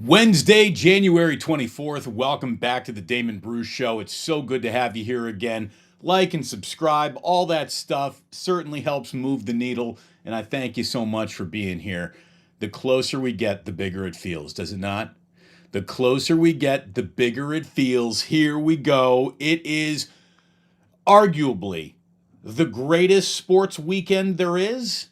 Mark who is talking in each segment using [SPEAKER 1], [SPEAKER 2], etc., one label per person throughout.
[SPEAKER 1] Wednesday, January 24th. Welcome back to the Damon Bruce Show. It's so good to have you here again. Like and subscribe, all that stuff certainly helps move the needle, and I thank you so much for being here. The closer we get, the bigger it feels, does it not? The closer we get, the bigger it feels. Here we go. It is arguably the greatest sports weekend there is.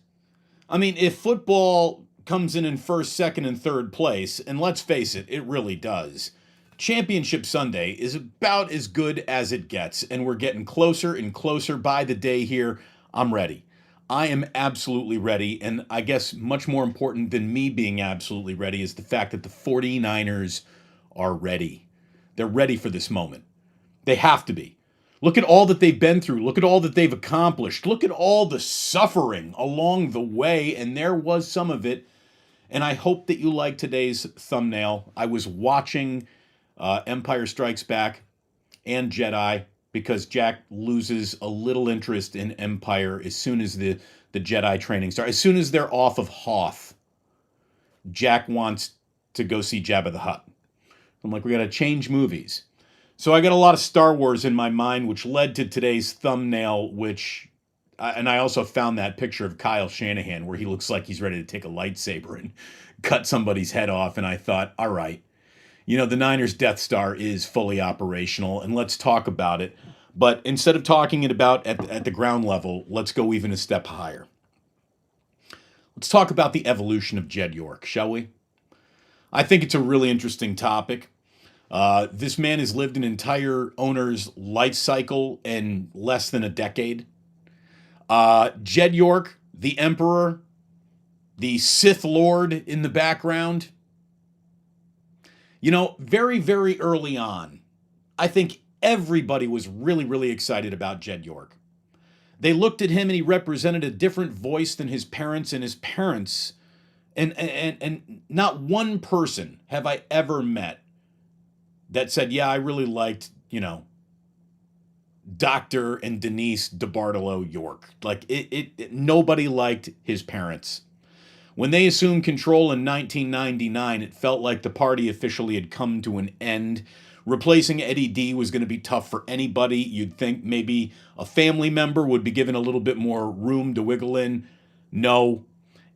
[SPEAKER 1] I mean, if football comes in first, second, and third place, and let's face it, it really does. Championship Sunday is about as good as it gets, and we're getting closer and closer by the day here. I'm ready. I am absolutely ready, and I guess much more important than me being absolutely ready is the fact that the 49ers are ready. They're ready for this moment. They have to be. Look at all that they've been through. Look at all that they've accomplished. Look at all the suffering along the way, and there was some of it. And I hope that you like today's thumbnail. I was watching Empire Strikes Back and Jedi because Jack loses a little interest in Empire as soon as the Jedi training starts. As soon as they're off of Hoth, Jack wants to go see Jabba the Hutt. I'm like, we got to change movies. So I got a lot of Star Wars in my mind, which led to today's thumbnail, and I also found that picture of Kyle Shanahan where he looks like he's ready to take a lightsaber and cut somebody's head off. And I thought, all right, the Niners Death Star is fully operational, and let's talk about it. But instead of talking it about at the ground level, let's go even a step higher. Let's talk about the evolution of Jed York, shall we? I think it's a really interesting topic. This man has lived an entire owner's life cycle in less than a decade. Jed York, the Emperor, the Sith Lord in the background. Very, very early on, I think everybody was really, really excited about Jed York. They looked at him and he represented a different voice than his parents, and his parents, and not one person have I ever met that said, yeah, I really liked, Dr. and Denise DeBartolo York. Like, nobody liked his parents. When they assumed control in 1999, it felt like the party officially had come to an end. Replacing Eddie D was going to be tough for anybody. You'd think maybe a family member would be given a little bit more room to wiggle in. No,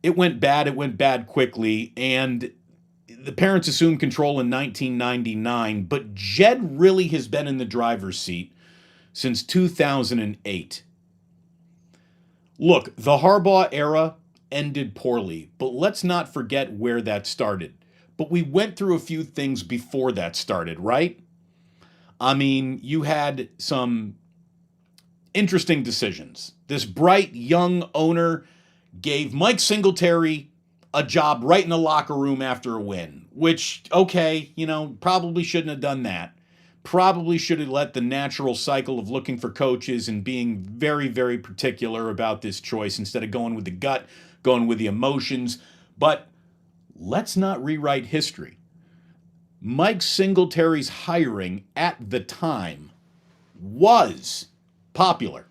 [SPEAKER 1] it went bad. It went bad quickly, and the parents assumed control in 1999, but Jed really has been in the driver's seat since 2008. Look, the Harbaugh era ended poorly, but let's not forget where that started. But we went through a few things before that started, right? I mean, you had some interesting decisions. This bright young owner gave Mike Singletary a job right in the locker room after a win, which, okay, probably shouldn't have done that. Probably should have let the natural cycle of looking for coaches and being very, very particular about this choice instead of going with the gut, going with the emotions. But let's not rewrite history. Mike Singletary's hiring at the time was popular.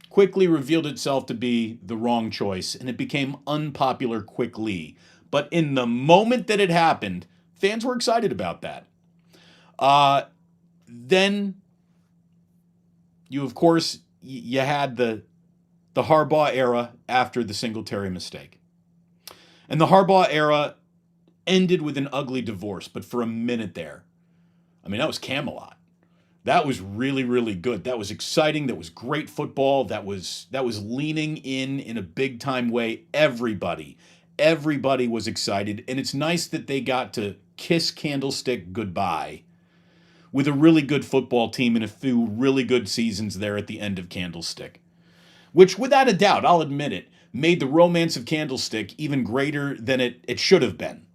[SPEAKER 1] Quickly revealed itself to be the wrong choice, and it became unpopular quickly. But in the moment that it happened, fans were excited about that. Then you, of course, you had the Harbaugh era after the Singletary mistake. And the Harbaugh era ended with an ugly divorce, but for a minute there, I mean, that was Camelot. That was really, really good. That was exciting. That was great football. That was leaning in a big time way. Everybody was excited. And it's nice that they got to kiss Candlestick goodbye with a really good football team and a few really good seasons there at the end of Candlestick, which without a doubt, I'll admit it, made the romance of Candlestick even greater than it should have been.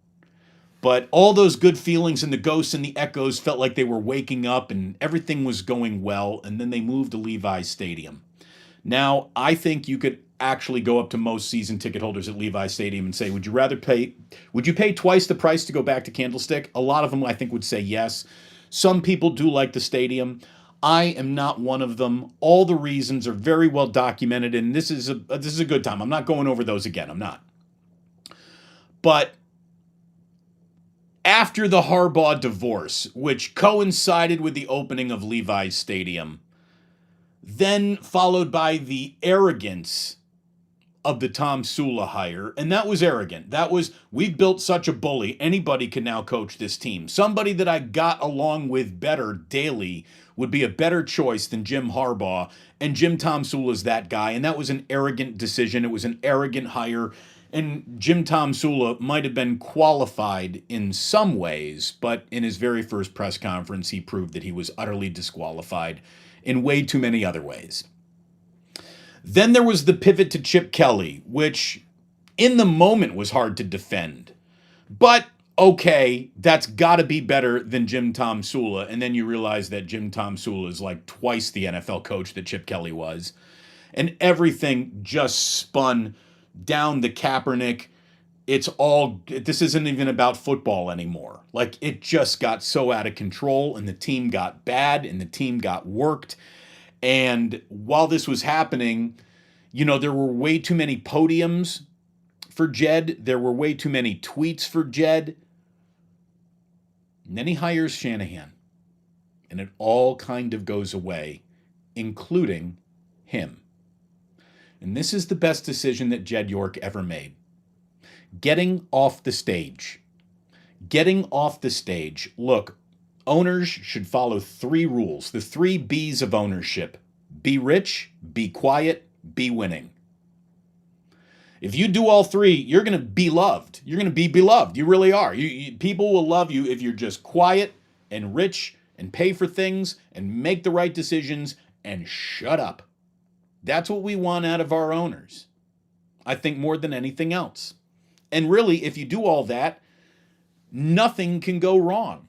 [SPEAKER 1] But all those good feelings and the ghosts and the echoes felt like they were waking up and everything was going well, and then they moved to Levi's Stadium. Now, I think you could actually go up to most season ticket holders at Levi's Stadium and say, would you pay twice the price to go back to Candlestick? A lot of them, I think, would say yes. Some people do like the stadium. I am not one of them. All the reasons are very well documented, and this is a good time. I'm not going over those again. I'm not. But after the Harbaugh divorce, which coincided with the opening of Levi's Stadium, then followed by the arrogance of the Tom Sula hire. And that was arrogant. That was, we've built such a bully. Anybody can now coach this team. Somebody that I got along with better daily would be a better choice than Jim Harbaugh. And Jim Tom Sula's that guy. And that was an arrogant decision. It was an arrogant hire. And Jim Tom Sula might have been qualified in some ways, but in his very first press conference, he proved that he was utterly disqualified in way too many other ways. Then there was the pivot to Chip Kelly, which in the moment was hard to defend. But okay, that's got to be better than Jim Tom Sula. And then you realize that Jim Tom Sula is like twice the NFL coach that Chip Kelly was. And everything just spun down the Kaepernick. This isn't even about football anymore. Like, it just got so out of control, and the team got bad, and the team got worked. And while this was happening, there were way too many podiums for Jed. There were way too many tweets for Jed. And then he hires Shanahan. And it all kind of goes away, including him. And this is the best decision that Jed York ever made. Getting off the stage. Getting off the stage. Look, owners should follow 3 rules, the 3 B's of ownership. Be rich, be quiet, be winning. If you do all 3, you're going to be loved. You're going to be beloved. You really are. People will love you if you're just quiet and rich and pay for things and make the right decisions and shut up. That's what we want out of our owners, I think, more than anything else. And really, if you do all that, nothing can go wrong.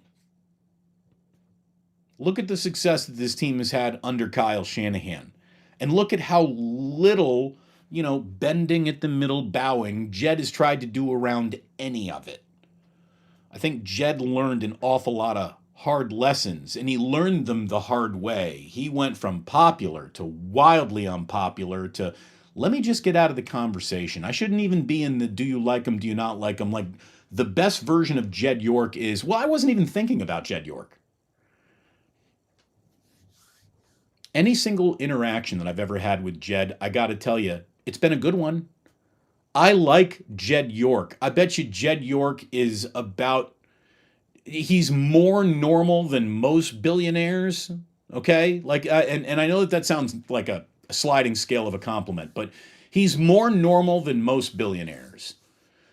[SPEAKER 1] Look at the success that this team has had under Kyle Shanahan. And look at how little, bending at the middle, bowing, Jed has tried to do around any of it. I think Jed learned an awful lot of hard lessons, and he learned them the hard way. He went from popular to wildly unpopular to, let me just get out of the conversation. I shouldn't even be in the do you like him, do you not like him. Like, the best version of Jed York is, well, I wasn't even thinking about Jed York. Any single interaction that I've ever had with Jed, I got to tell you, it's been a good one. I like Jed York. I bet you Jed York is he's more normal than most billionaires, okay? And I know that sounds like a sliding scale of a compliment, but he's more normal than most billionaires.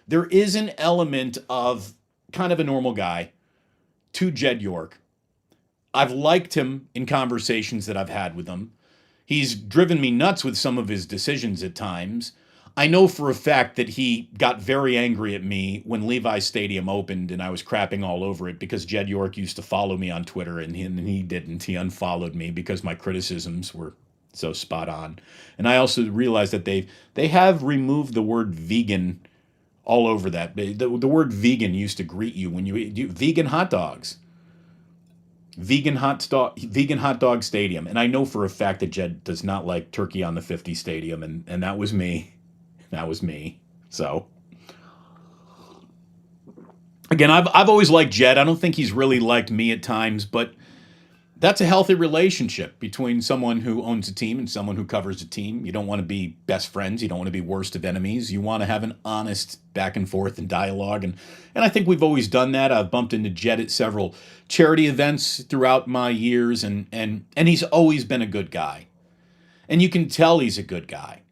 [SPEAKER 1] There is an element of kind of a normal guy to Jed York. I've liked him in conversations that I've had with him. He's driven me nuts with some of his decisions at times. I know for a fact that he got very angry at me when Levi's Stadium opened and I was crapping all over it because Jed York used to follow me on Twitter and he didn't. He unfollowed me because my criticisms were so spot on. And I also realized that they have removed the word vegan all over that. The word vegan used to greet you when you eat vegan hot dogs. Vegan hot dog stadium. And I know for a fact that Jed does not like turkey on the 50 stadium, and that was me. That was me. So again, I've always liked Jed. I don't think he's really liked me at times, but that's a healthy relationship between someone who owns a team and someone who covers a team. You don't want to be best friends. You don't want to be worst of enemies. You want to have an honest back and forth and dialogue. And I think we've always done that. I've bumped into Jed at several charity events throughout my years, and he's always been a good guy. And you can tell he's a good guy.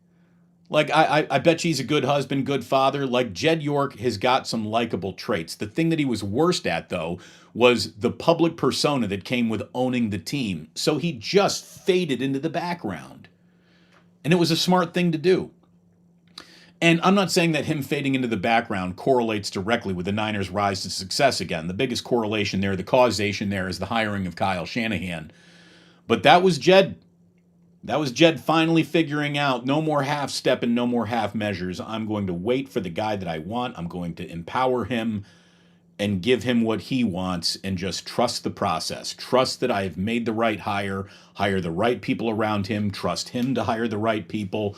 [SPEAKER 1] Like, I bet you he's a good husband, good father. Like, Jed York has got some likable traits. The thing that he was worst at, though, was the public persona that came with owning the team. So he just faded into the background. And it was a smart thing to do. And I'm not saying that him fading into the background correlates directly with the Niners' rise to success again. The biggest correlation there, the causation there, is the hiring of Kyle Shanahan. But that was Jed. That was Jed finally figuring out no more half-step and no more half measures. I'm going to wait for the guy that I want. I'm going to empower him and give him what he wants and just trust the process. Trust that I have made the right hire the right people around him, trust him to hire the right people.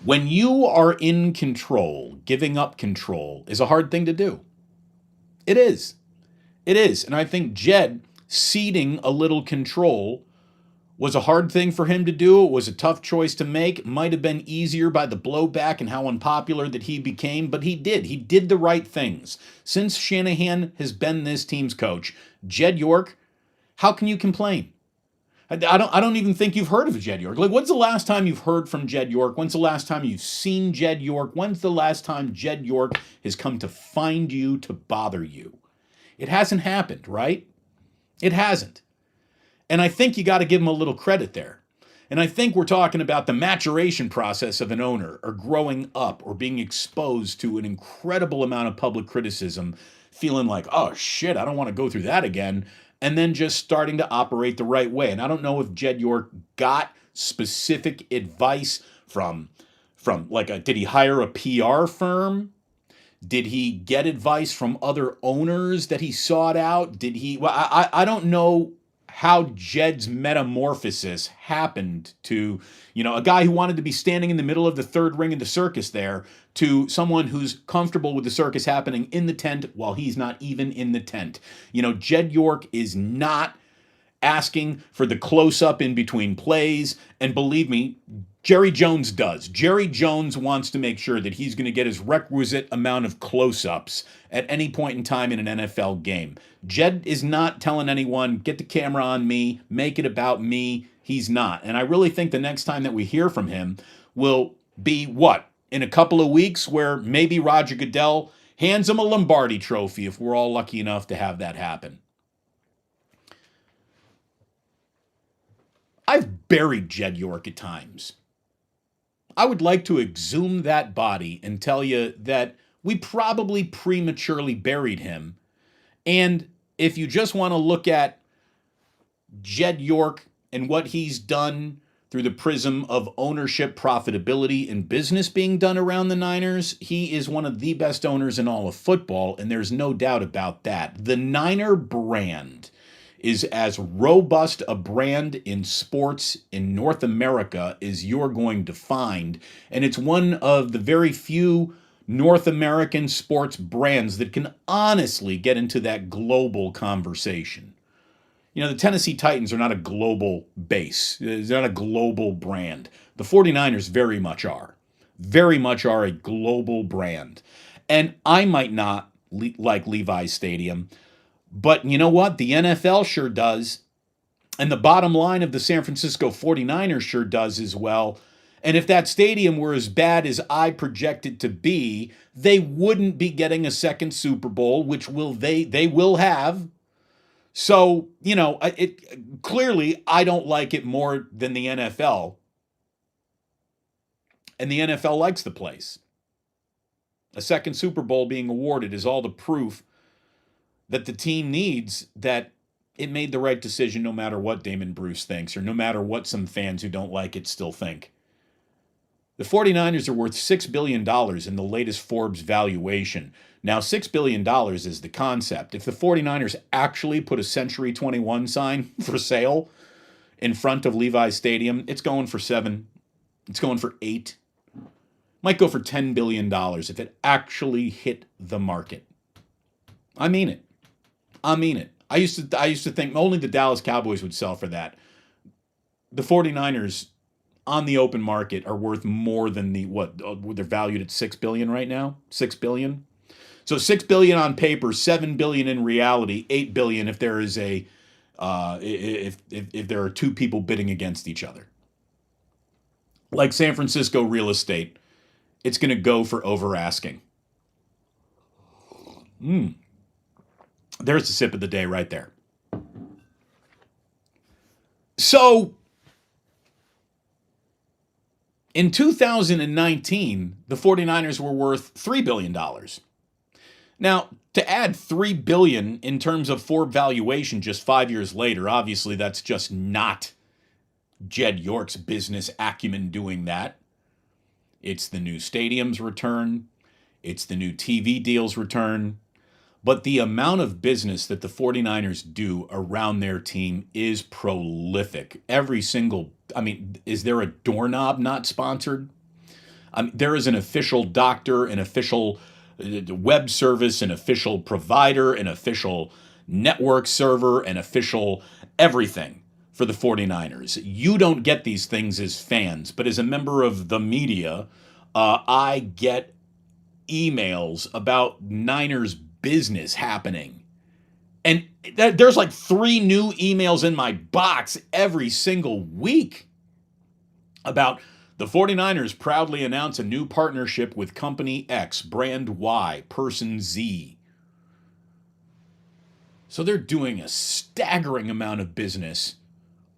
[SPEAKER 1] When you are in control, giving up control is a hard thing to do. It is. It is. And I think Jed ceding a little control was a hard thing for him to do. It was a tough choice to make. Might have been easier by the blowback and how unpopular that he became, but he did. He did the right things. Since Shanahan has been this team's coach, Jed York, how can you complain? I don't even think you've heard of Jed York. Like, when's the last time you've heard from Jed York? When's the last time you've seen Jed York? When's the last time Jed York has come to find you to bother you? It hasn't happened, right? It hasn't. And I think you got to give him a little credit there. And I think we're talking about the maturation process of an owner, or growing up, or being exposed to an incredible amount of public criticism, feeling like, oh shit, I don't want to go through that again, and then just starting to operate the right way. And I don't know if Jed York got specific advice from did he hire a PR firm? Did he get advice from other owners that he sought out? Did he? Well, I don't know how Jed's metamorphosis happened to, a guy who wanted to be standing in the middle of the third ring of the circus there, to someone who's comfortable with the circus happening in the tent while he's not even in the tent. Jed York is not asking for the close-up in between plays, and believe me, Jerry Jones does. Jerry Jones wants to make sure that he's going to get his requisite amount of close-ups at any point in time in an NFL game. Jed is not telling anyone, get the camera on me, make it about me. He's not. And I really think the next time that we hear from him will be what? In a couple of weeks, where maybe Roger Goodell hands him a Lombardi trophy, if we're all lucky enough to have that happen. I've buried Jed York at times. I would like to exhume that body and tell you that we probably prematurely buried him. And if you just want to look at Jed York and what he's done through the prism of ownership, profitability, and business being done around the Niners, he is one of the best owners in all of football, and there's no doubt about that. The Niner brand is as robust a brand in sports in North America as you're going to find. And it's one of the very few North American sports brands that can honestly get into that global conversation. The Tennessee Titans are not a global base. They're not a global brand. The 49ers very much are. Very much are a global brand. And I might not like Levi's Stadium, but you know what? The NFL sure does. And the bottom line of the San Francisco 49ers sure does as well. And if that stadium were as bad as I project it to be, they wouldn't be getting a second Super Bowl, which they will have. So, clearly I don't like it more than the NFL. And the NFL likes the place. A second Super Bowl being awarded is all the proof that the team needs that it made the right decision, no matter what Damon Bruce thinks, or no matter what some fans who don't like it still think. The 49ers are worth $6 billion in the latest Forbes valuation. Now, $6 billion is the concept. If the 49ers actually put a Century 21 sign for sale in front of Levi's Stadium, it's going for 7. It's going for 8. Might go for $10 billion if it actually hit the market. I mean it. I used to think only the Dallas Cowboys would sell for that. The 49ers on the open market are worth more than they're valued at $6 billion right now. $6 billion. So $6 billion on paper, $7 billion in reality, $8 billion if there is if there are two people bidding against each other. Like San Francisco real estate, it's going to go for over asking. There's the sip of the day right there. So, in 2019, the 49ers were worth $3 billion. Now, to add $3 billion in terms of Forbes valuation just 5 years later, obviously that's just not Jed York's business acumen doing that. It's the new stadium's return. It's the new TV deal's return. But the amount of business that the 49ers do around their team is prolific. Is there a doorknob not sponsored? There is an official doctor, an official web service, an official provider, an official network server and official everything for the 49ers. You don't get these things as fans, but as a member of the media, I get emails about Niners business happening. And there's like 3 new emails in my box every single week about the 49ers proudly announce a new partnership with Company X, Brand Y, Person Z. So they're doing a staggering amount of business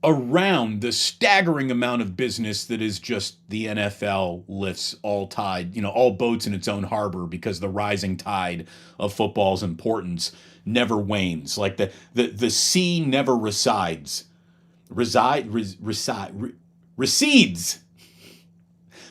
[SPEAKER 1] around the staggering amount of business that is just the NFL lifts all tide, all boats in its own harbor, because the rising tide of football's importance never wanes. Like the sea never recedes.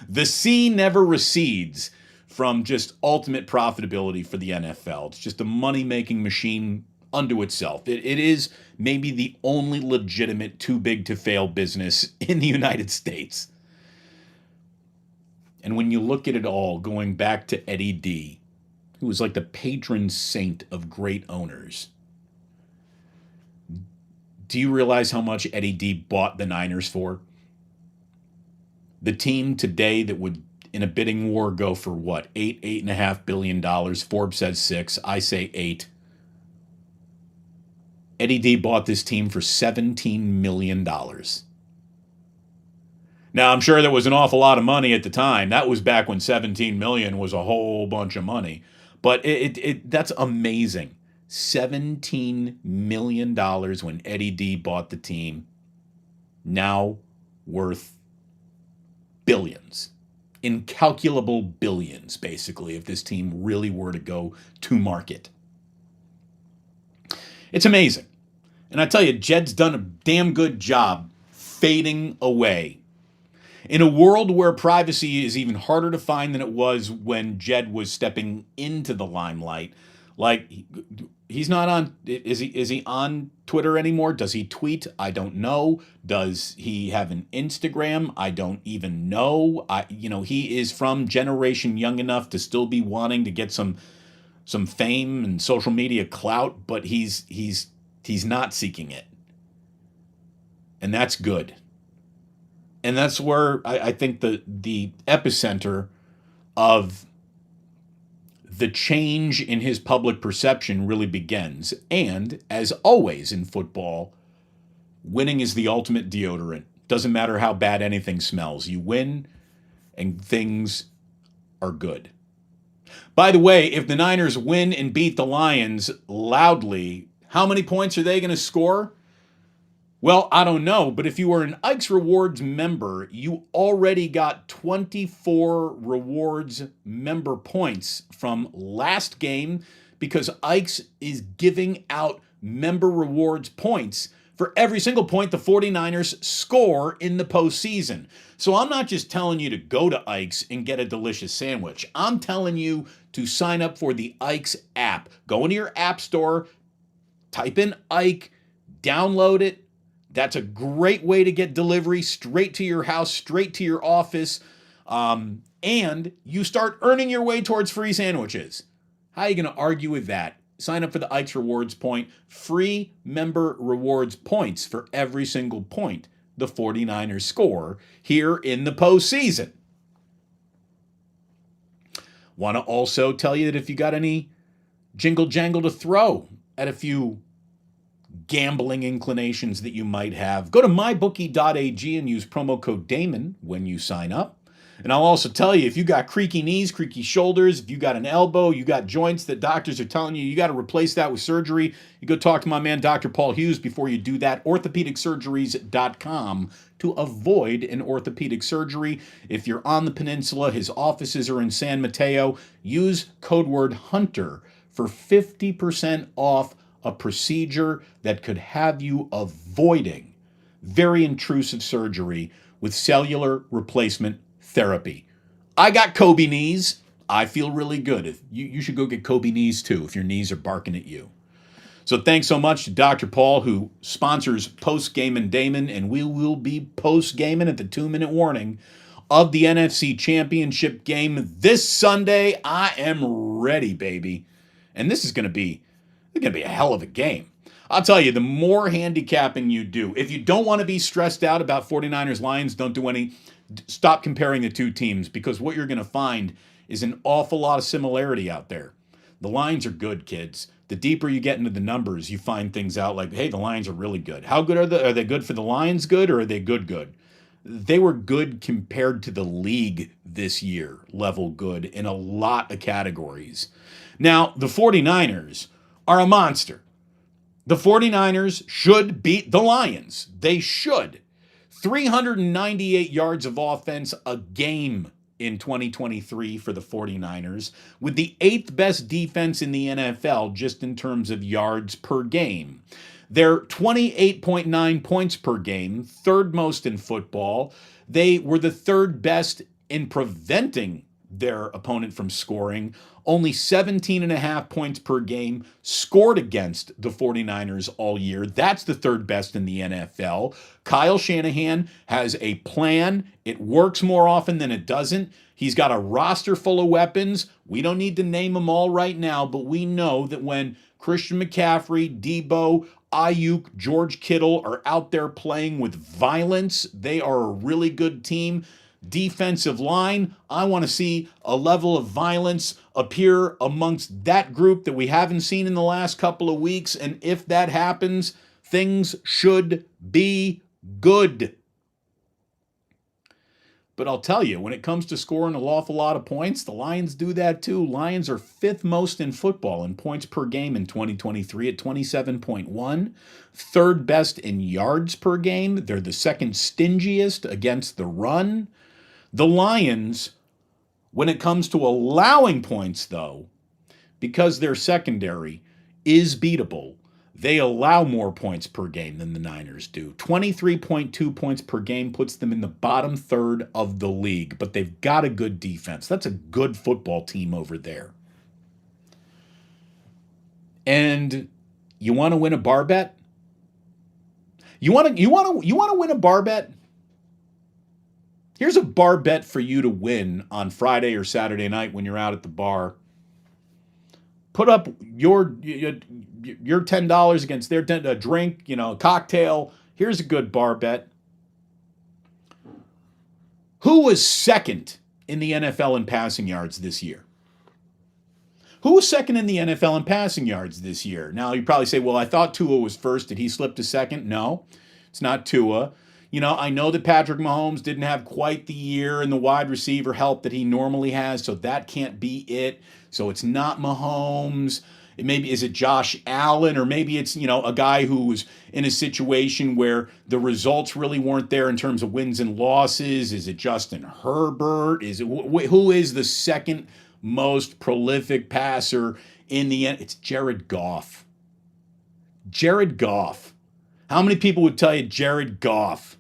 [SPEAKER 1] The sea never recedes from just ultimate profitability for the NFL. It's just a money-making machine unto itself. It is maybe the only legitimate too-big-to-fail business in the United States. And when you look at it all, going back to Eddie D., who was like the patron saint of great owners, do you realize how much Eddie D. bought the Niners for? The team today that would, in a bidding war, go for what? $8.5 billion. Forbes says 6. I say 8. Eddie D bought this team for $17 million. Now, I'm sure that was an awful lot of money at the time. That was back when $17 million was a whole bunch of money. But that's amazing. $17 million when Eddie D bought the team. Now worth billions. Incalculable billions, basically, if this team really were to go to market. It's amazing. And I tell you, Jed's done a damn good job fading away. In a world where privacy is even harder to find than it was when Jed was stepping into the limelight, like, he's not on, is he on Twitter anymore? Does he tweet? I don't know. Does he have an Instagram? I don't even know. He is from generation young enough to still be wanting to get some fame and social media clout, but he's not seeking it. And that's good. And that's where I think the epicenter of the change in his public perception really begins. And as always in football, winning is the ultimate deodorant. Doesn't matter how bad anything smells. You win and things are good. By the way, if the Niners win and beat the Lions loudly, how many points are they going to score? Well, I don't know, but if you were an Ike's Rewards member, you already got 24 Rewards member points from last game, because Ike's is giving out member rewards points for every single point the 49ers score in the postseason. So I'm not just telling you to go to Ike's and get a delicious sandwich. I'm telling you to sign up for the Ike's app. Go into your app store, type in Ike, download it. That's a great way to get delivery straight to your house, straight to your office, and you start earning your way towards free sandwiches. How are you going to argue with that? Sign up for the Ike's Rewards Point. Free member rewards points for every single point the 49ers score here in the postseason. Want to also tell you that if you got any jingle jangle to throw at a few gambling inclinations that you might have, go to mybookie.ag and use promo code Damon when you sign up. And I'll also tell you, if you got creaky knees, creaky shoulders, if you got an elbow, you got joints that doctors are telling you got to replace that with surgery, you go talk to my man, Dr. Paul Hughes, before you do that. Orthopedicsurgeries.com to avoid an orthopedic surgery. If you're on the peninsula, his offices are in San Mateo. Use code word HUNTER for 50% off a procedure that could have you avoiding very intrusive surgery with cellular replacement therapy. I got Kobe knees. I feel really good. If you should go get Kobe knees too if your knees are barking at you. So thanks so much to Dr. Paul, who sponsors Post Game and Damon, and we will be post gaming at the 2-minute warning of the NFC Championship game this Sunday. I am ready, baby. And this is going to be It's going to be a hell of a game. I'll tell you, the more handicapping you do, if you don't want to be stressed out about 49ers Lions, don't do any. Stop comparing the two teams, because what you're going to find is an awful lot of similarity out there. The Lions are good, kids. The deeper you get into the numbers, you find things out like, hey, the Lions are really good. How good are they? Are they good for the Lions good, or are they good? They were good compared to the league this year, level good in a lot of categories. Now, the 49ers are a monster. The 49ers should beat the Lions. They should. 398 yards of offense a game in 2023 for the 49ers, with the 8th best defense in the NFL just in terms of yards per game. They're 28.9 points per game, third most in football. They were the third best in preventing their opponent from scoring. Only 17.5 points per game scored against the 49ers all year. That's the third best in the NFL. Kyle Shanahan has a plan. It works more often than it doesn't. He's got a roster full of weapons. We don't need to name them all right now, but we know that when Christian McCaffrey, Debo, Ayuk, George Kittle are out there playing with violence, they are a really good team. Defensive line, I want to see a level of violence appear amongst that group that we haven't seen in the last couple of weeks. And if that happens, things should be good. But I'll tell you, when it comes to scoring an awful lot of points, the Lions do that too. Lions are 5th most in football in points per game in 2023 at 27.1. Third best in yards per game. They're the second stingiest against the run. The Lions, when it comes to allowing points, though, because their secondary is beatable, they allow more points per game than the Niners do. 23.2 points per game puts them in the bottom third of the league, but they've got a good defense. That's a good football team over there. And you want to win a bar bet? You want to win a bar bet? Here's a bar bet for you to win on Friday or Saturday night when you're out at the bar. Put up your $10 against their $10, a drink, a cocktail. Here's a good bar bet. Who was second in the NFL in passing yards this year? Who was second in the NFL in passing yards this year? Now, you probably say, well, I thought Tua was first. Did he slip to second? No, it's not Tua. I know that Patrick Mahomes didn't have quite the year and the wide receiver help that he normally has, so that can't be it. So it's not Mahomes. Is it Josh Allen, or maybe it's, a guy who was in a situation where the results really weren't there in terms of wins and losses. Is it Justin Herbert? Who is the second most prolific passer in the end? It's Jared Goff. Jared Goff. How many people would tell you Jared Goff?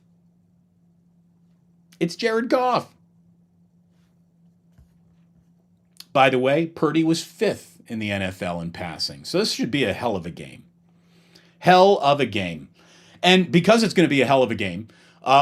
[SPEAKER 1] It's Jared Goff. By the way, Purdy was 5th in the NFL in passing. So this should be a hell of a game. Hell of a game. And because it's going to be a hell of a game,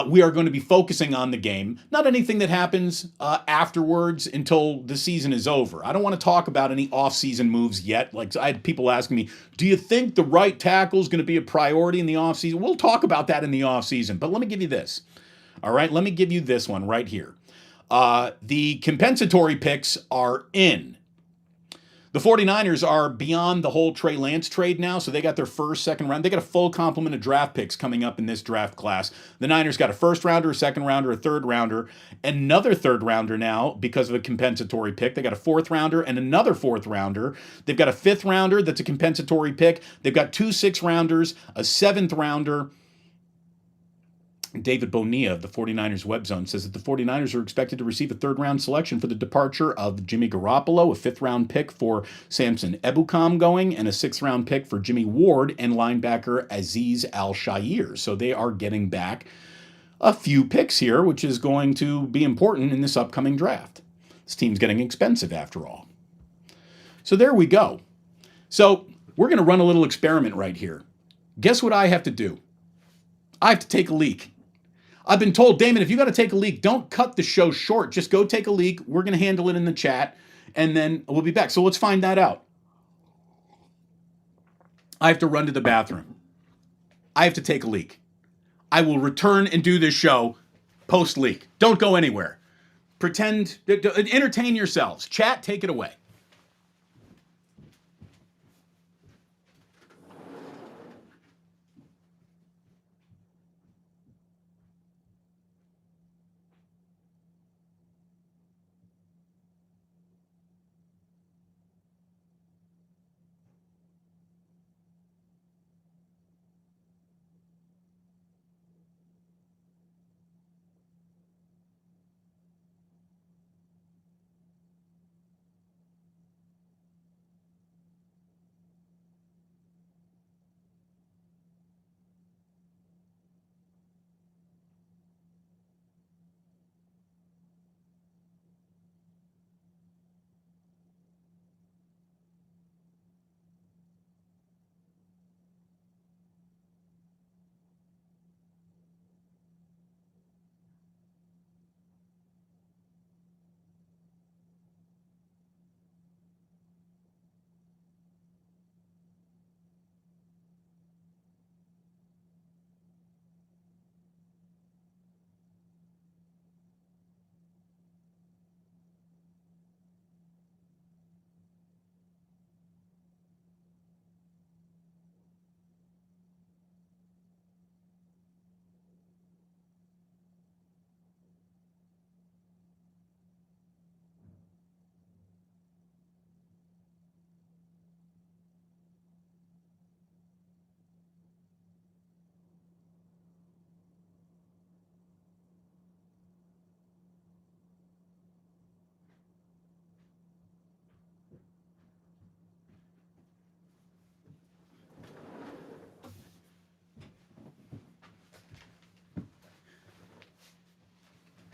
[SPEAKER 1] we are going to be focusing on the game, not anything that happens afterwards until the season is over. I don't want to talk about any off-season moves yet. Like, I had people asking me, do you think the right tackle is going to be a priority in the off-season? We'll talk about that in the off-season, but let me give you this. All right, let me give you this one right here. The compensatory picks are in. The 49ers are beyond the whole Trey Lance trade now, so they got their first, second round. They got a full complement of draft picks coming up in this draft class. The Niners got a first rounder, a second rounder, a third rounder, another third rounder now because of a compensatory pick. They got a fourth rounder and another fourth rounder. They've got a fifth rounder that's a compensatory pick. They've got 2 sixth rounders, a seventh rounder. David Bonilla of the 49ers Web Zone says that the 49ers are expected to receive a third-round selection for the departure of Jimmy Garoppolo, a fifth-round pick for Samson Ebukam going, and a sixth-round pick for Jimmy Ward and linebacker Azeez Al-Shaair. So they are getting back a few picks here, which is going to be important in this upcoming draft. This team's getting expensive after all. So there we go. So we're going to run a little experiment right here. Guess what I have to do? I have to take a leak. I've been told, Damon, if you got to take a leak, don't cut the show short. Just go take a leak. We're going to handle it in the chat, and then we'll be back. So let's find that out. I have to run to the bathroom. I have to take a leak. I will return and do this show post-leak. Don't go anywhere. Pretend, entertain yourselves. Chat, take it away.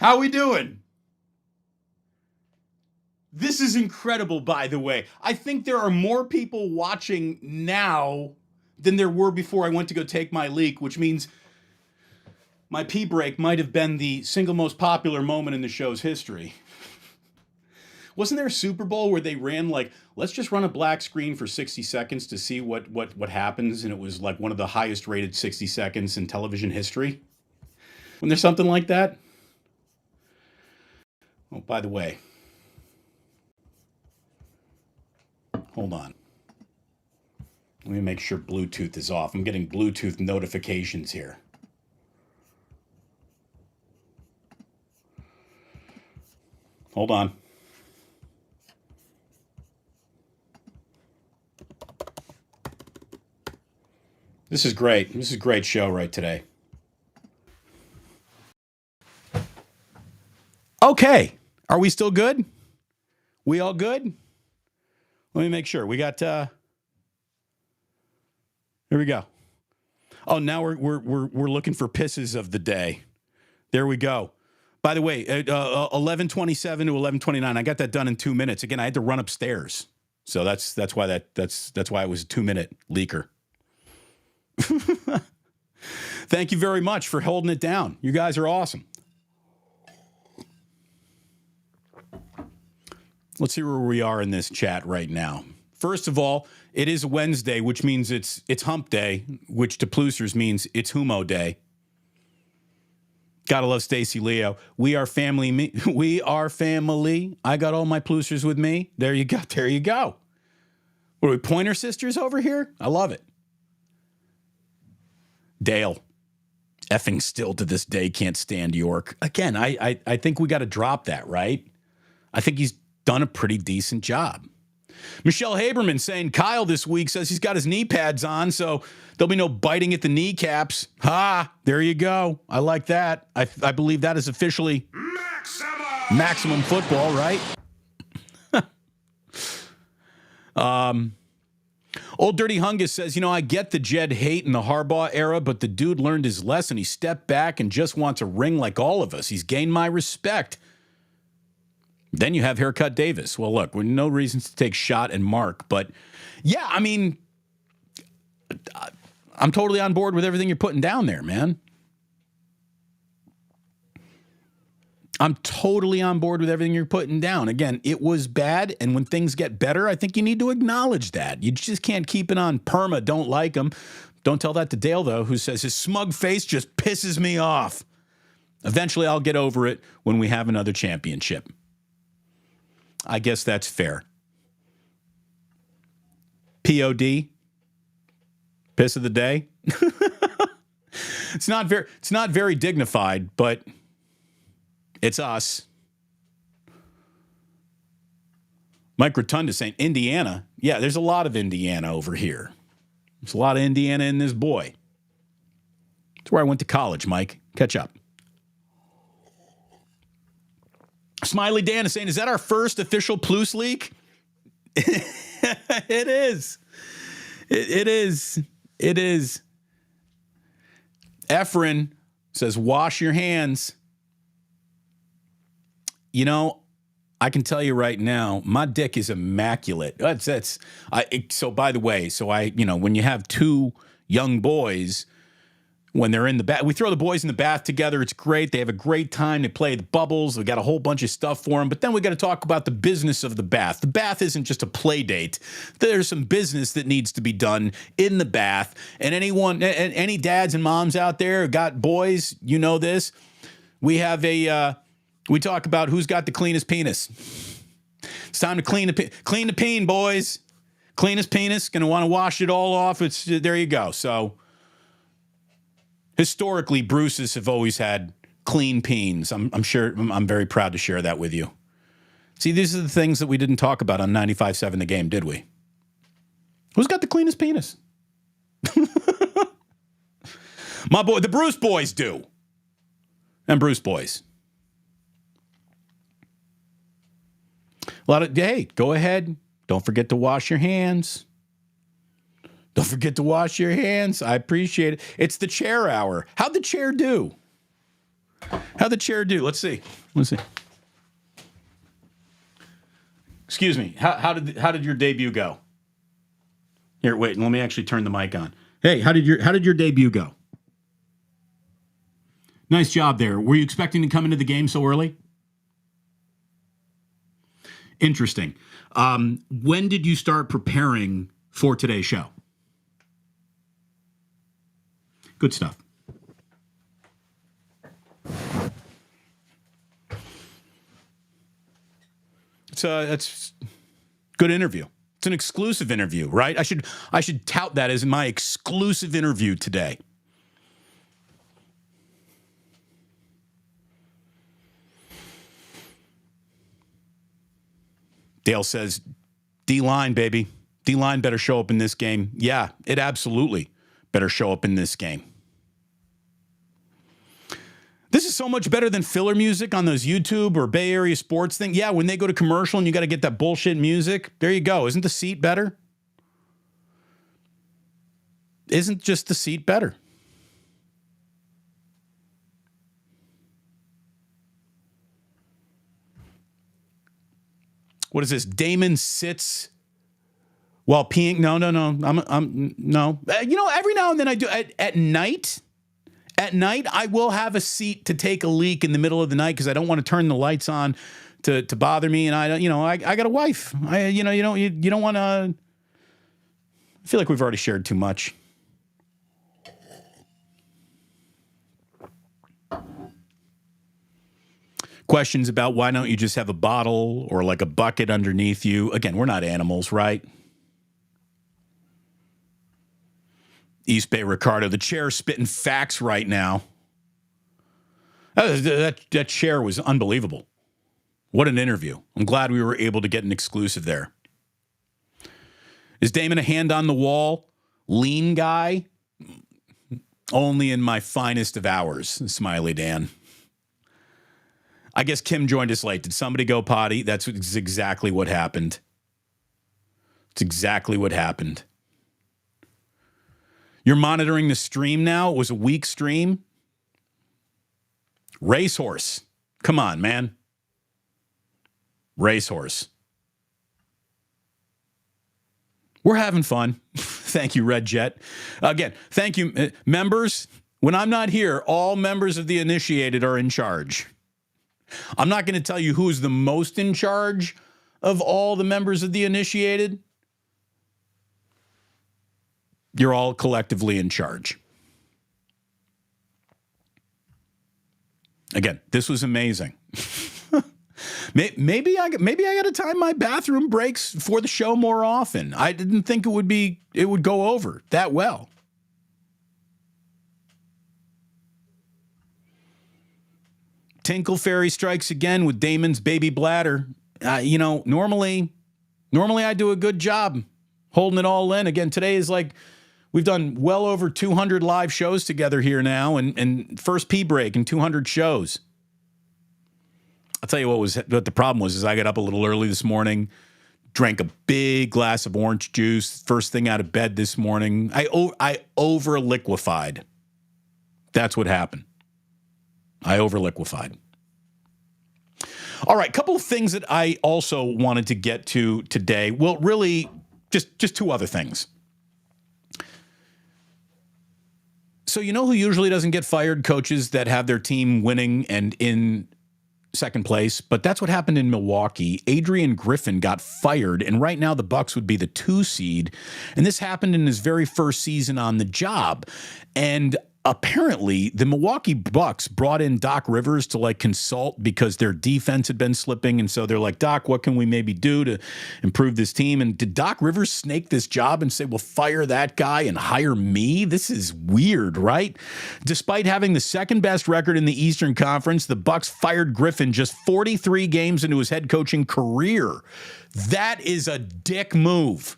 [SPEAKER 1] How we doing? This is incredible, by the way. I think there are more people watching now than there were before I went to go take my leak, which means my pee break might have been the single most popular moment in the show's history. Wasn't there a Super Bowl where they ran like, let's just run a black screen for 60 seconds to see what happens, and it was like one of the highest rated 60 seconds in television history? When there's something like that? Oh, by the way, hold on. Let me make sure Bluetooth is off. I'm getting Bluetooth notifications here. Hold on. This is great. This is a great show right today. Okay. Are we still good? We all good? Let me make sure. We got here we go. Oh, now we're looking for pisses of the day. There we go. By the way, 11:27 to 11:29. I got that done in 2 minutes. Again, I had to run upstairs. So that's why that's why it was a 2-minute leaker. Thank you very much for holding it down. You guys are awesome. Let's see where we are in this chat right now. First of all, it is Wednesday, which means it's hump day, which to Ploosters means it's humo day. Gotta love Stacy Leo. We are family. We are family. I got all my Ploosters with me. There you go. There you go. What are we, Pointer Sisters over here? I love it. Dale, effing still to this day can't stand York. Again, I think we got to drop that, right? I think he's done a pretty decent job. Michelle Haberman saying Kyle this week says he's got his knee pads on, so there'll be no biting at the kneecaps. Ha! There you go. I like that. I believe that is officially maximum football, right? Old Dirty Hungus says, I get the Jed hate in the Harbaugh era, but the dude learned his lesson. He stepped back and just wants a ring like all of us. He's gained my respect. Then you have Haircut Davis. Well, look, no reasons to take shot and Mark, but yeah, I mean, I'm totally on board with everything you're putting down there, man. I'm totally on board with everything you're putting down. Again, it was bad, and when things get better, I think you need to acknowledge that. You just can't keep it on perma, don't like him. Don't tell that to Dale, though, who says his smug face just pisses me off. Eventually, I'll get over it when we have another championship. I guess that's fair. POD, piss of the day. It's not very dignified, but it's us. Mike Rotunda saying, Indiana. Yeah, there's a lot of Indiana over here. There's a lot of Indiana in this boy. That's where I went to college, Mike. Catch up. Smiley Dan is saying, is that our first official Plus leak? It is. It is. It is. Efren says, wash your hands. You know, I can tell you right now, my dick is immaculate. So by the way, when you have two young boys, when they're in the bath, we throw the boys in the bath together. It's great. They have a great time. They play the bubbles. We got a whole bunch of stuff for them. But then we got to talk about the business of the bath. The bath isn't just a play date. There's some business that needs to be done in the bath. And any dads and moms out there who got boys, you know this. We have we talk about who's got the cleanest penis. It's time to clean the peen, boys. Cleanest penis. Going to want to wash it all off. There you go. So historically, Bruce's have always had clean peens. I'm very proud to share that with you. See, these are the things that we didn't talk about on 95.7 The Game, did we? Who's got the cleanest penis? My boy, the Bruce boys do. And Bruce boys. Hey, go ahead. Don't forget to wash your hands. Don't forget to wash your hands. I appreciate it. It's the chair hour. How'd the chair do? Let's see. Excuse me. How did your debut go? Here, wait. Let me actually turn the mic on. Hey, how did your debut go? Nice job there. Were you expecting to come into the game so early? Interesting. When did you start preparing for today's show? Good stuff. That's good interview. It's an exclusive interview, right? I should tout that as my exclusive interview today. Dale says, D-line, baby. D-line better show up in this game. Yeah, it absolutely better show up in this game. This is so much better than filler music on those YouTube or Bay Area sports thing. Yeah, when they go to commercial and you got to get that bullshit music, there you go. Isn't the seat better? Isn't just the seat better? What is this? Damon sits while peeing. No. I'm no. Every now and then I do. At night, I will have a seat to take a leak in the middle of the night because I don't want to turn the lights on to bother me. And I got a wife. You don't want to. I feel like we've already shared too much. Questions about why don't you just have a bottle or like a bucket underneath you? Again, we're not animals, right? East Bay Ricardo, the chair spitting facts right now. That chair was unbelievable. What an interview. I'm glad we were able to get an exclusive there. Is Damon a hand on the wall, lean guy? Only in my finest of hours, Smiley Dan. I guess Kim joined us late. Did somebody go potty? That's exactly what happened. It's exactly what happened. You're monitoring the stream now? It was a weak stream? Racehorse. Come on, man. Racehorse. We're having fun. Thank you, Red Jet. Again, thank you, members. When I'm not here, all members of the initiated are in charge. I'm not going to tell you who is the most in charge of all the members of the initiated. You're all collectively in charge. Again, this was amazing. Maybe I got to time my bathroom breaks for the show more often. I didn't think it would go over that well. Tinkle Fairy strikes again with Damon's baby bladder. Normally I do a good job holding it all in. Again, today is like we've done well over 200 live shows together here now, and first pee break in 200 shows. I'll tell you what the problem was is I got up a little early this morning, drank a big glass of orange juice first thing out of bed this morning. I over liquefied. That's what happened. I over liquefied. All right, couple of things that I also wanted to get to today. Well, really, just two other things. So you know who usually doesn't get fired? Coaches that have their team winning and in second place, but that's what happened in Milwaukee. Adrian Griffin got fired, and right now the Bucks would be the 2 seed, and this happened in his very first season on the job. And apparently the Milwaukee Bucks brought in Doc Rivers to consult because their defense had been slipping. And so they're like, Doc, what can we maybe do to improve this team? And did Doc Rivers snake this job and say, well, fire that guy and hire me? This is weird, right? Despite having the second best record in the Eastern Conference, the Bucks fired Griffin just 43 games into his head coaching career. That is a dick move.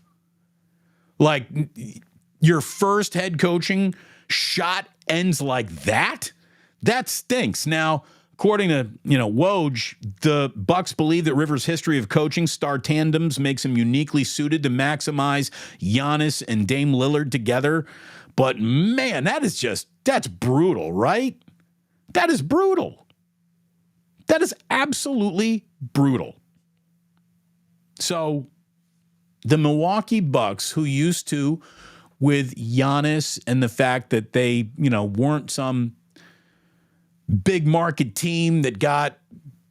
[SPEAKER 1] Your first head coaching shot ends like that? That stinks. Now, according to, Woj, the Bucks believe that Rivers' history of coaching star tandems makes him uniquely suited to maximize Giannis and Dame Lillard together. But man, that's brutal, right? That is brutal. That is absolutely brutal. So the Milwaukee Bucks, who used to, with Giannis and the fact that they, weren't some big market team that got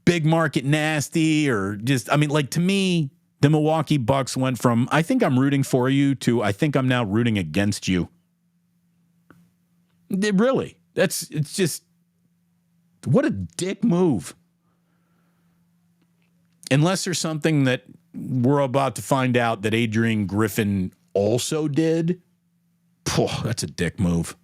[SPEAKER 1] big market nasty or just, to me, the Milwaukee Bucks went from, I think I'm rooting for you to, I think I'm now rooting against you. It's just, what a dick move. Unless there's something that we're about to find out that Adrian Griffin also did. That's a dick move.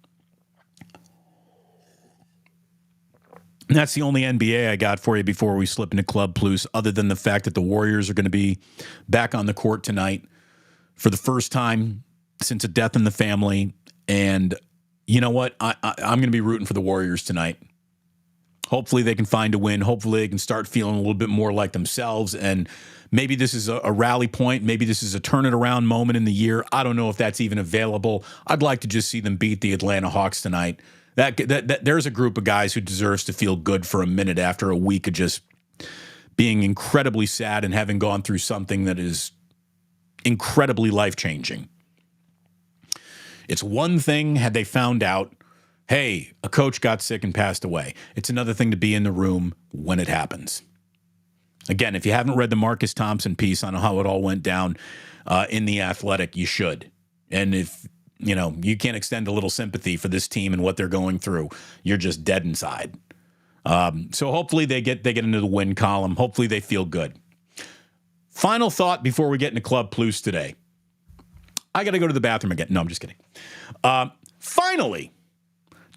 [SPEAKER 1] And that's the only NBA I got for you before we slip into Club Plus, other than the fact that the Warriors are going to be back on the court tonight for the first time since a death in the family. And you know what? I'm going to be rooting for the Warriors tonight. Hopefully they can find a win. Hopefully they can start feeling a little bit more like themselves. And maybe this is a rally point. Maybe this is a turn it around moment in the year. I don't know if that's even available. I'd like to just see them beat the Atlanta Hawks tonight. That there's a group of guys who deserves to feel good for a minute after a week of just being incredibly sad and having gone through something that is incredibly life-changing. It's one thing had they found out, hey, a coach got sick and passed away. It's another thing to be in the room when it happens. Again, if you haven't read the Marcus Thompson piece on how it all went down in The Athletic, you should. And if, you can't extend a little sympathy for this team and what they're going through, you're just dead inside. So hopefully they get into the win column. Hopefully they feel good. Final thought before we get into Club Plus today. I got to go to the bathroom again. No, I'm just kidding. Finally,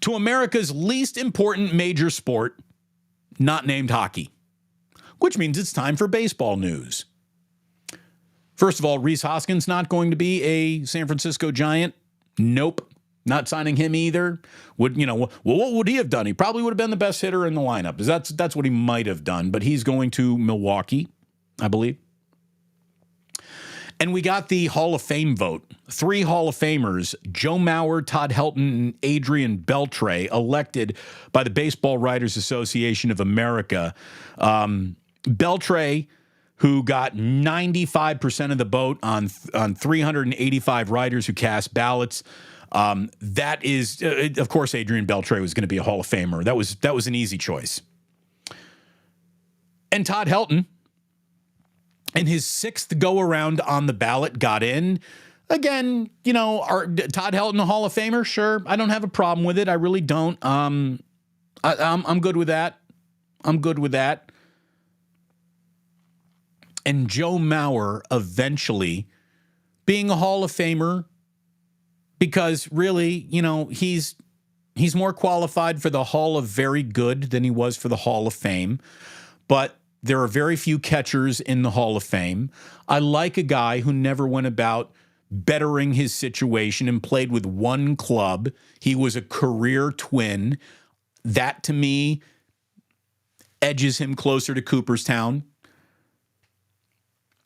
[SPEAKER 1] to America's least important major sport, not named hockey, which means it's time for baseball news. First of all, Rhys Hoskins not going to be a San Francisco Giant. Nope. Not signing him either. What would he have done? He probably would have been the best hitter in the lineup. That's what he might have done, but he's going to Milwaukee, I believe. And we got the Hall of Fame vote. 3 Hall of Famers, Joe Mauer, Todd Helton, and Adrian Beltre, elected by the Baseball Writers Association of America. Beltre, who got 95% of the vote on 385 writers who cast ballots. That is, of course, Adrian Beltre was going to be a Hall of Famer. That was an easy choice. And Todd Helton, in his 6th go-around on the ballot, got in. Again, Todd Helton, a Hall of Famer? Sure, I don't have a problem with it. I really don't. I'm good with that. I'm good with that. And Joe Mauer eventually being a Hall of Famer because really, he's more qualified for the Hall of Very Good than he was for the Hall of Fame. But there are very few catchers in the Hall of Fame. I like a guy who never went about bettering his situation and played with one club. He was a career twin. That, to me, edges him closer to Cooperstown.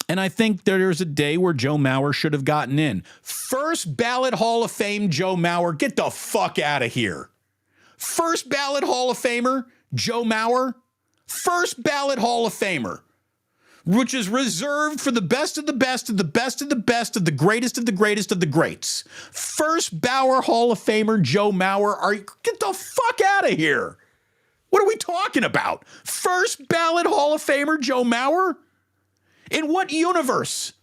[SPEAKER 1] And I think there's a day where Joe Mauer should have gotten in. First ballot Hall of Fame, Joe Mauer. Get the fuck out of here. First ballot Hall of Famer, Joe Mauer. First ballot Hall of Famer, which is reserved for the best of the best of the best of the best of the greatest of the greatest of the greats. First ballot Hall of Famer, Joe Mauer. Get the fuck out of here. What are we talking about? First ballot Hall of Famer, Joe Mauer? In what universe?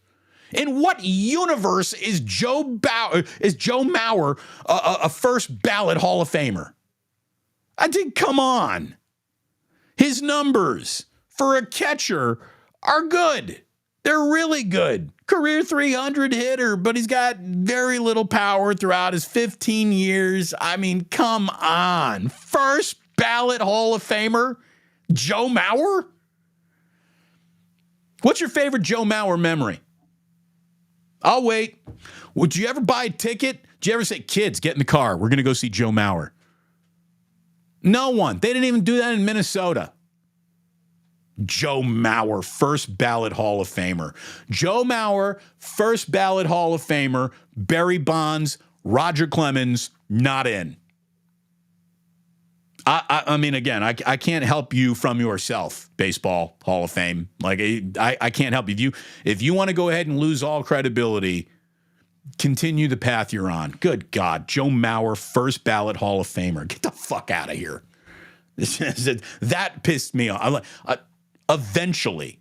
[SPEAKER 1] In what universe is Joe Mauer a first ballot Hall of Famer? I think, come on. His numbers for a catcher are good. They're really good. Career 300 hitter, but he's got very little power throughout his 15 years. I mean, come on. First ballot Hall of Famer, Joe Mauer? What's your favorite Joe Mauer memory? I'll wait. Would you ever buy a ticket? Did you ever say, kids, get in the car. We're going to go see Joe Mauer? No one. They didn't even do that in Minnesota. Joe Mauer, first ballot Hall of Famer. Joe Mauer, first ballot Hall of Famer. Barry Bonds, Roger Clemens, not in. I mean, again, I can't help you from yourself, Baseball Hall of Fame. Like, I can't help you. If you want to go ahead and lose all credibility, continue the path you're on. Good God. Joe Mauer, first ballot Hall of Famer. Get the fuck out of here. That pissed me off. Eventually.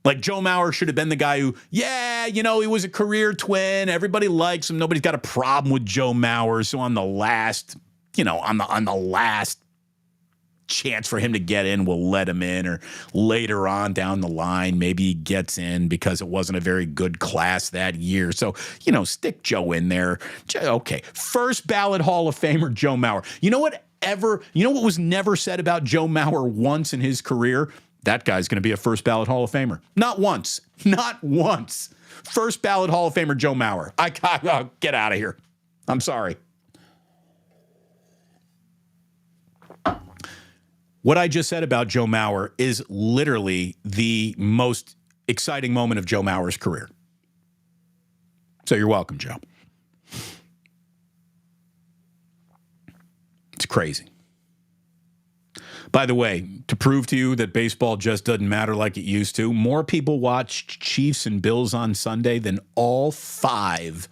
[SPEAKER 1] Like, Joe Mauer should have been the guy who, he was a career twin. Everybody likes him. Nobody's got a problem with Joe Mauer. So on the last, on the last chance for him to get in, we'll let him in, or later on down the line, maybe he gets in because it wasn't a very good class that year. So, stick Joe in there. Okay. First ballot Hall of Famer, Joe Mauer. You know what was never said about Joe Mauer once in his career? That guy's going to be a first ballot Hall of Famer. Not once. Not once. First ballot Hall of Famer, Joe Mauer. Get out of here. I'm sorry. What I just said about Joe Mauer is literally the most exciting moment of Joe Mauer's career. So you're welcome, Joe. It's crazy. By the way, to prove to you that baseball just doesn't matter like it used to, more people watched Chiefs and Bills on Sunday than all 5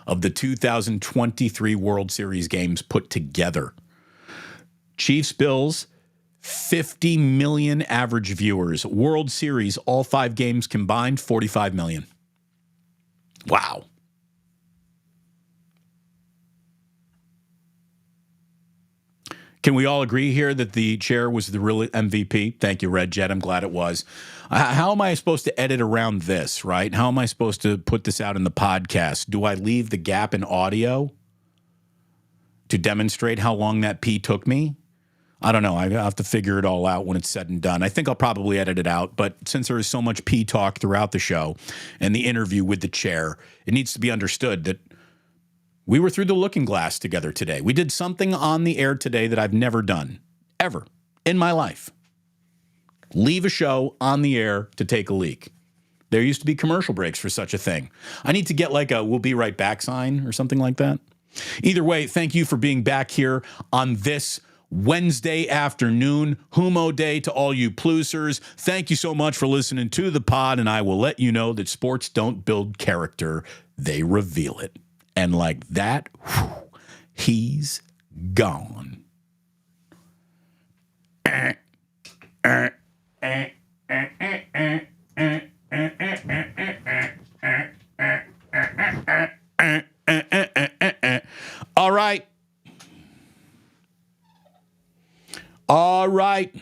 [SPEAKER 1] of the 2023 World Series games put together. Chiefs, Bills, 50 million average viewers. World Series, all 5 games combined, 45 million. Wow. Can we all agree here that the chair was the real MVP? Thank you, Red Jet. I'm glad it was. How am I supposed to edit around this, right? How am I supposed to put this out in the podcast? Do I leave the gap in audio to demonstrate how long that pee took me? I don't know. I have to figure it all out when it's said and done. I think I'll probably edit it out, but since there is so much pee talk throughout the show and the interview with the chair, it needs to be understood that we were through the looking glass together today. We did something on the air today that I've never done, ever, in my life. Leave a show on the air to take a leak. There used to be commercial breaks for such a thing. I need to get like a "we'll be right back" sign or something like that. Either way, thank you for being back here on this Wednesday afternoon, Humo Day to all you plusers. Thank you so much for listening to the pod, and I will let you know that sports don't build character, they reveal it. And like that, he's gone. All right. All right.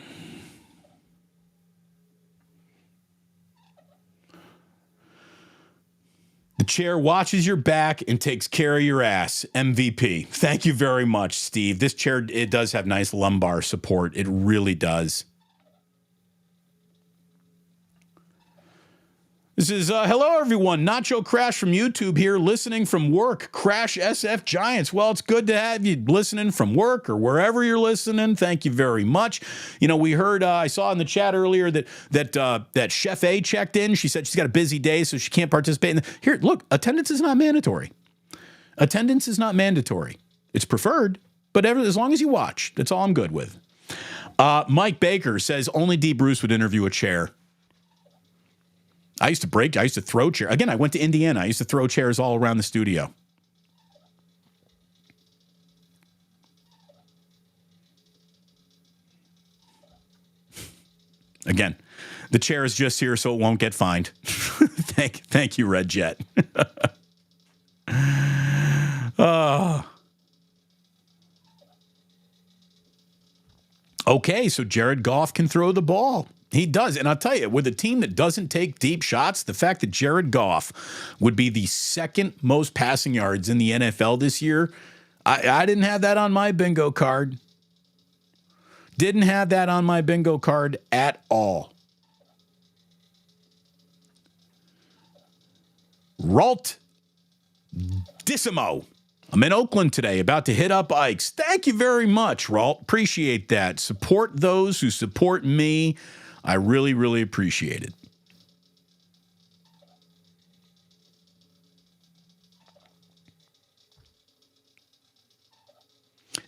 [SPEAKER 1] The chair watches your back and takes care of your ass. MVP. Thank you very much, Steve. This chair, it does have nice lumbar support. It really does. This is, hello, everyone. Nacho Crash from YouTube here, listening from work. Crash SF Giants. Well, it's good to have you listening from work or wherever you're listening. Thank you very much. You know, we heard, I saw in the chat earlier that Chef A checked in. She said she's got a busy day, so she can't participate. Here, look, attendance is not mandatory. Attendance is not mandatory. It's preferred, but as long as you watch, that's all I'm good with. Mike Baker says only D. Bruce would interview a chair. I used to throw chairs. Again, I went to Indiana. I used to throw chairs all around the studio. Again, the chair is just here so it won't get fined. Thank you, Red Jet. Okay, so Jared Goff can throw the ball. He does. And I'll tell you, with a team that doesn't take deep shots, the fact that Jared Goff would be the second most passing yards in the NFL this year, I didn't have that on my bingo card. Didn't have that on my bingo card at all. Ralt Dissimo. I'm in Oakland today, about to hit up Ike's. Thank you very much, Ralt. Appreciate that. Support those who support me. I really, really appreciate it.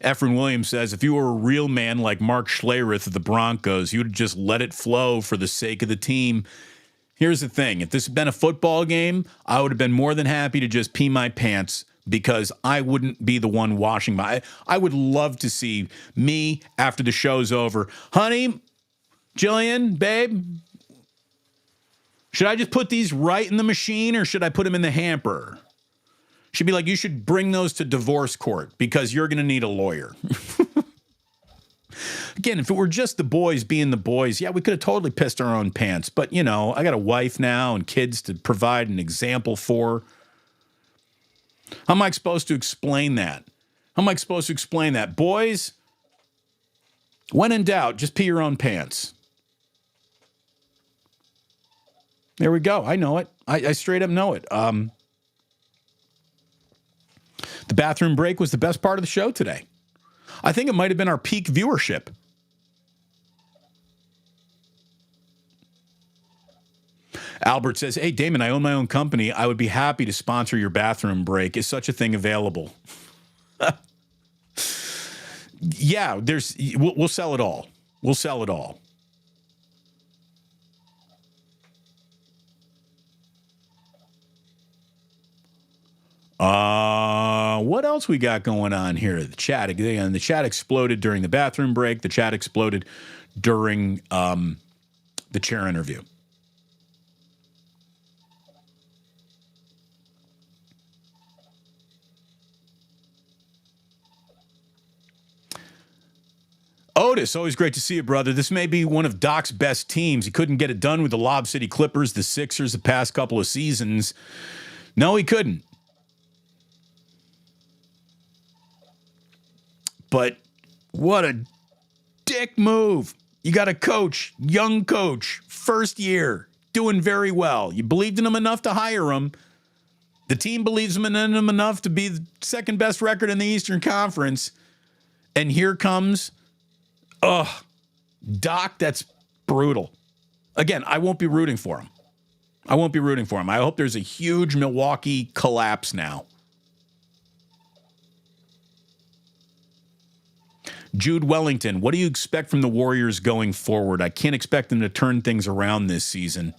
[SPEAKER 1] Efren Williams says, if you were a real man like Mark Schlereth of the Broncos, you would just let it flow for the sake of the team. Here's the thing. If this had been a football game, I would have been more than happy to just pee my pants because I wouldn't be the one washing my... I would love to see me after the show's over. Honey, Jillian, babe, should I just put these right in the machine or should I put them in the hamper? She'd be like, you should bring those to divorce court because you're going to need a lawyer. Again, if it were just the boys being the boys, yeah, we could have totally pissed our own pants. But, you know, I got a wife now and kids to provide an example for. How am I supposed to explain that? How am I supposed to explain that? Boys, when in doubt, just pee your own pants. There we go. I know it. I straight up know it. The bathroom break was the best part of the show today. I think it might have been our peak viewership. Albert says, hey, Damon, I own my own company. I would be happy to sponsor your bathroom break. Is such a thing available? Yeah, we'll sell it all. We'll sell it all. What else we got going on here? The chat, again, the chat exploded during the bathroom break. The chat exploded during the chair interview. Otis, always great to see you, brother. This may be one of Doc's best teams. He couldn't get it done with the Lob City Clippers, the Sixers, the past couple of seasons. No, he couldn't. But what a dick move. You got a coach, young coach, first year, doing very well. You believed in him enough to hire him. The team believes in him enough to be the second best record in the Eastern Conference. And here comes, Doc, that's brutal. Again, I won't be rooting for him. I hope there's a huge Milwaukee collapse now. Jude Wellington, what do you expect from the Warriors going forward? I can't expect them to turn things around this season.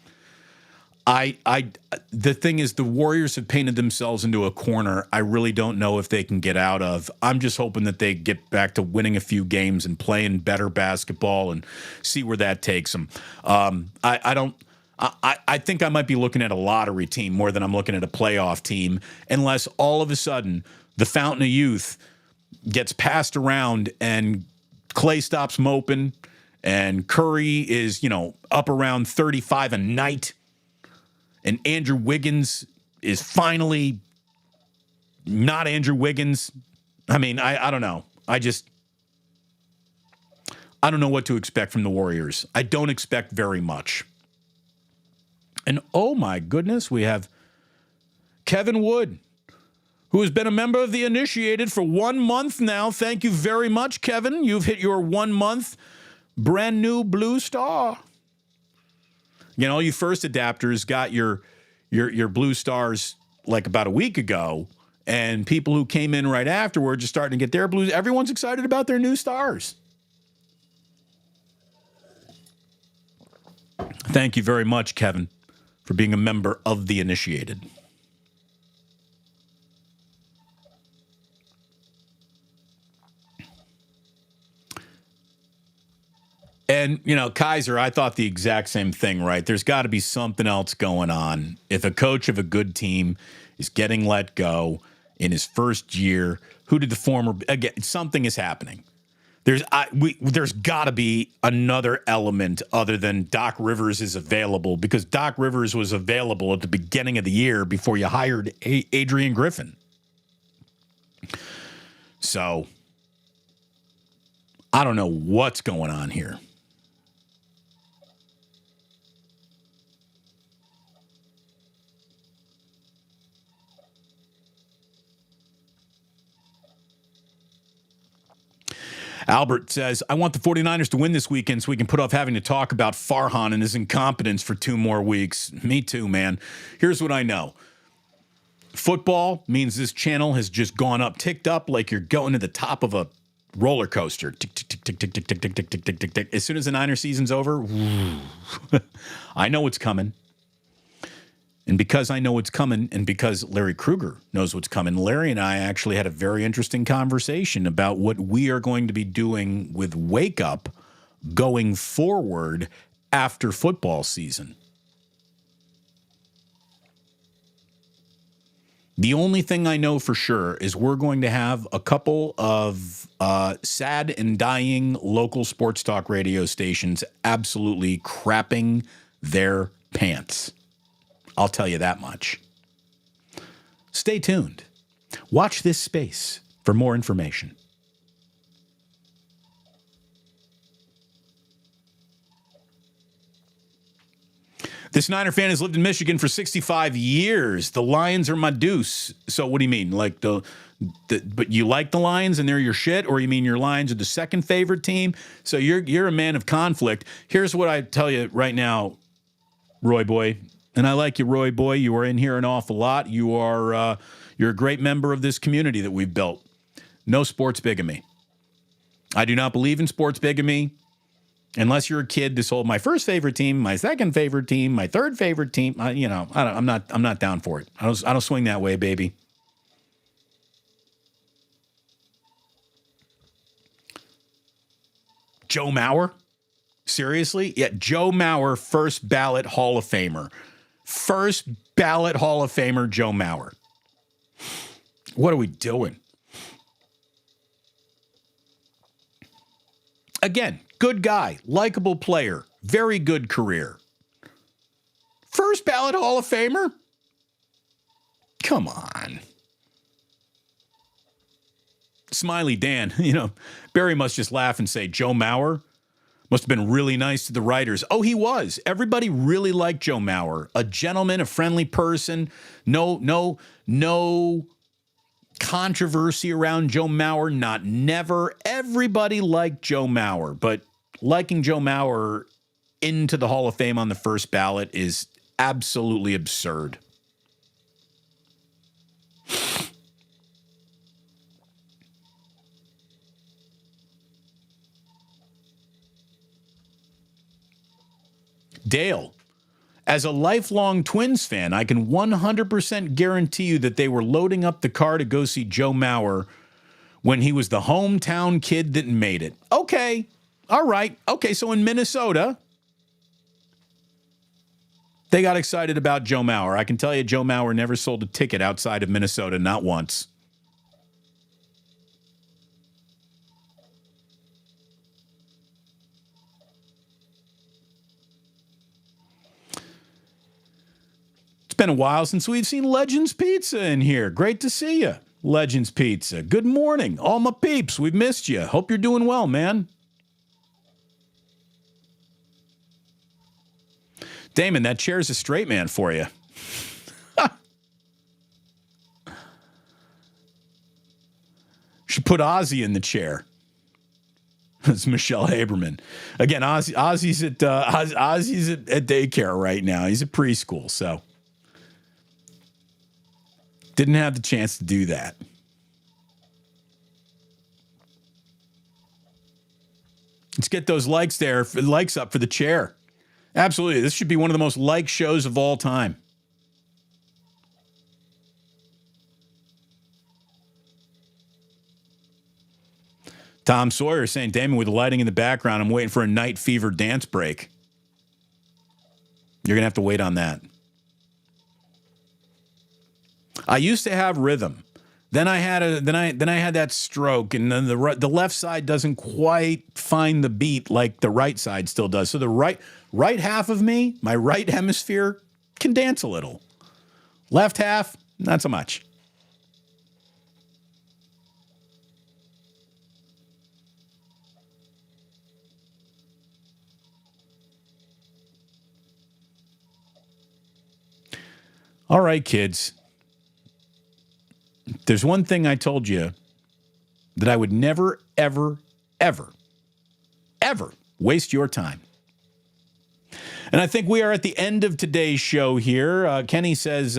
[SPEAKER 1] The thing is, the Warriors have painted themselves into a corner I really don't know if they can get out of. I'm just hoping that they get back to winning a few games and playing better basketball and see where that takes them. I think I might be looking at a lottery team more than I'm looking at a playoff team, unless all of a sudden the fountain of youth gets passed around and Clay stops moping and Curry is, up around 35 a night. And Andrew Wiggins is finally not Andrew Wiggins. I mean, I don't know. I don't know what to expect from the Warriors. I don't expect very much. And oh my goodness, we have Kevin Wood, who has been a member of the Initiated for 1 month now. Thank you very much, Kevin. You've hit your 1 month brand new blue star. All you first adapters got your blue stars like about a week ago, and people who came in right afterwards are starting to get their blues. Everyone's excited about their new stars. Thank you very much, Kevin, for being a member of the Initiated. And, Kaiser, I thought the exact same thing, right? There's got to be something else going on. If a coach of a good team is getting let go in his first year, again, something is happening. There's got to be another element other than Doc Rivers is available, because Doc Rivers was available at the beginning of the year before you hired Adrian Griffin. So I don't know what's going on here. Albert says, I want the 49ers to win this weekend so we can put off having to talk about Farhan and his incompetence for 2 more weeks. Me too, man. Here's what I know. Football means this channel has just gone up, ticked up like you're going to the top of a roller coaster. Tick, tick, tick, tick, tick, tick, tick, tick, tick, tick, tick, tick, tick. As soon as the Niner season's over, I know what's coming. And because I know what's coming, and because Larry Krueger knows what's coming, Larry and I actually had a very interesting conversation about what we are going to be doing with Wake Up going forward after football season. The only thing I know for sure is we're going to have a couple of sad and dying local sports talk radio stations absolutely crapping their pants. I'll tell you that much. Stay tuned. Watch this space for more information. This Niner fan has lived in Michigan for 65 years. The Lions are my deuce. So what do you mean? Like but you like the Lions and they're your shit? Or you mean your Lions are the second favorite team? So you're a man of conflict. Here's what I tell you right now, Roy boy. And I like you, Roy boy. You are in here an awful lot. You're a great member of this community that we've built. No sports bigamy. I do not believe in sports bigamy. Unless you're a kid, this whole my first favorite team, my second favorite team, my third favorite team. I'm not down for it. I don't swing that way, baby. Joe Mauer, seriously? Yeah, Joe Mauer, first ballot Hall of Famer. First ballot Hall of Famer, Joe Mauer. What are we doing? Again, good guy, likable player, very good career. First ballot Hall of Famer? Come on. Smiley Dan, Barry must just laugh and say, Joe Mauer must have been really nice to the writers. Oh, he was. Everybody really liked Joe Mauer. A gentleman, a friendly person. No controversy around Joe Mauer. Not never. Everybody liked Joe Mauer. But liking Joe Mauer into the Hall of Fame on the first ballot is absolutely absurd. Dale, As a lifelong Twins fan, I can 100% guarantee you that they were loading up the car to go see Joe Mauer when he was the hometown kid that made it. Okay. All right. Okay, so in Minnesota, they got excited about Joe Mauer. I can tell you Joe Mauer never sold a ticket outside of Minnesota, not once. It's been a while since we've seen Legends Pizza in here. Great to see you, Legends Pizza. Good morning, all my peeps. We've missed you. Hope you're doing well, man. Damon, that chair's a straight man for you. Should put Ozzy in the chair. It's Michelle Haberman. Again, Ozzy's at daycare right now. He's at preschool, so didn't have the chance to do that. Let's get those likes up for the chair. Absolutely. This should be one of the most liked shows of all time. Tom Sawyer saying, Damon, with the lighting in the background, I'm waiting for a Night Fever dance break. You're going to have to wait on that. I used to have rhythm. Then I had that stroke, and then the left side doesn't quite find the beat like the right side still does. So the right half of me, my right hemisphere, can dance a little. Left half, not so much. All right, kids. There's one thing I told you that I would never, ever, ever, ever waste your time. And I think we are at the end of today's show here. Kenny says,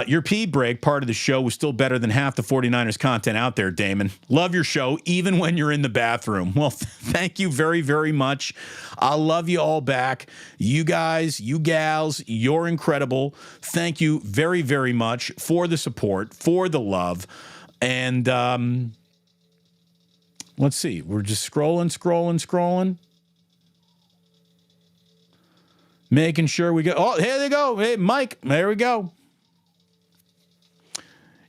[SPEAKER 1] your pee break part of the show was still better than half the 49ers content out there, Damon. Love your show, even when you're in the bathroom. Well, thank you very, very much. I love you all back. You guys, you gals, you're incredible. Thank you very, very much for the support, for the love. And let's see. We're just scrolling. Making sure we go. Oh, here they go. Hey, Mike, there we go.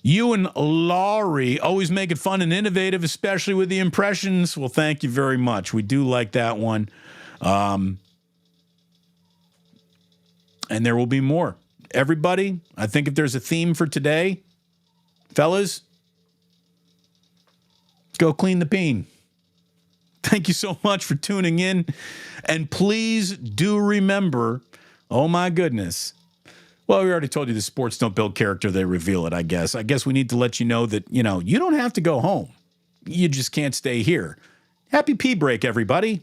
[SPEAKER 1] You and Laurie always make it fun and innovative, especially with the impressions. Well, thank you very much. We do like that one. And there will be more. Everybody, I think if there's a theme for today, fellas, go clean the bean. Thank you so much for tuning in. And please do remember, oh my goodness. Well, we already told you the sports don't build character, they reveal it, I guess. I guess we need to let you know that, you don't have to go home. You just can't stay here. Happy pee break, everybody.